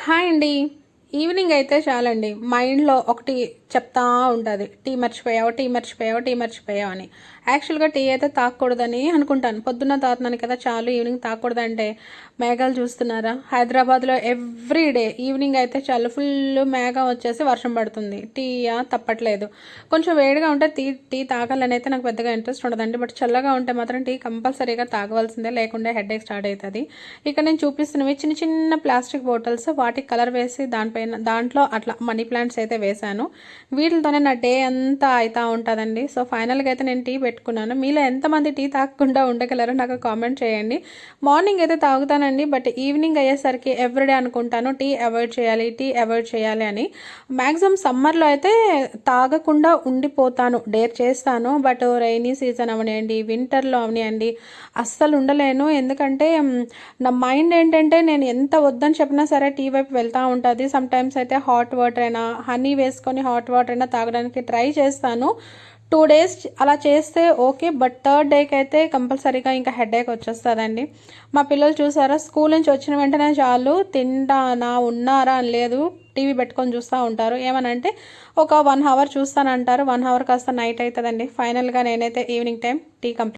Hi అండి. Evening అయితే చాలండి మైండ్లో ఒకటి చెప్తా ఉంటుంది, టీ మర్చిపోయావు, టీ మర్చిపోయావు, టీ మర్చిపోయావు అని. యాక్చువల్గా టీ అయితే తాగకూడదని అనుకుంటాను. పొద్దున్న తాగుతున్నాను కదా చాలు, ఈవినింగ్ తాగకూడదంటే మేఘాలు చూస్తున్నారా? హైదరాబాద్లో ఎవ్రీ డే ఈవినింగ్ అయితే చాలు ఫుల్ మేఘం వచ్చేసి వర్షం పడుతుంది. టీ తప్పట్లేదు. కొంచెం వేడిగా ఉంటే టీ తాగాలని అయితే నాకు పెద్దగా ఇంట్రెస్ట్ ఉండదండి. బట్ చల్లగా ఉంటే మాత్రం టీ కంపల్సరీగా తాగవలసిందే, లేకుంటే హెడేక్ స్టార్ట్ అవుతుంది. ఇక్కడ నేను చూపిస్తున్నవి చిన్న చిన్న ప్లాస్టిక్ బాటిల్స్, వాటికి కలర్ వేసి దాంట్లో అట్లా మనీ ప్లాంట్స్ అయితే వేశాను. వీటితోనే నా డే అంతా అవుతూ ఉంటుందండి. సో ఫైనల్గా అయితే నేను టీ పెట్టుకున్నాను. మీలో ఎంతమంది టీ తాగకుండా ఉండగలరో నాకు కామెంట్ చేయండి. మార్నింగ్ అయితే తాగుతానండి, బట్ ఈవినింగ్ అయ్యేసరికి ఎవ్రీడే అనుకుంటాను టీ అవాయిడ్ చేయాలి అని. మ్యాక్సిమం సమ్మర్లో అయితే తాగకుండా ఉండిపోతాను, డేర్ చేస్తాను. బట్ రైనీ సీజన్ అవనివ్వండి, వింటర్లో అవనివ్వండి, అస్సలు ఉండలేను. ఎందుకంటే నా మైండ్ ఏంటంటే నేను ఎంత వద్దని చెప్పినా సరే టీ వైపు వెళ్తూ ఉంటుంది. సమ్టైమ్స్ అయితే హాట్ వాటర్ అయినా, హనీ వేసుకొని హాట్ వాటర్ అయినా తాగడానికి ట్రై చేస్తాను. 2 days అలా చేస్తే ఓకే, బట్ థర్డ్ డేకి అయితే కంపల్సరీగా ఇంకా హెడేక్ వచ్చేస్తుందండి. మా పిల్లలు చూసారా, స్కూల్ నుంచి వచ్చిన వెంటనే చాలు తింటానా ఉన్నారా అని లేదు, టీవీ పెట్టుకొని చూస్తూ ఉంటారు. ఏమనంటే ఒక 1 hour చూస్తానంటారు. 1 hour కాస్త నైట్ అవుతుందండి. ఫైనల్గా నేనైతే ఈవినింగ్ టైం టీ కంప్లీట్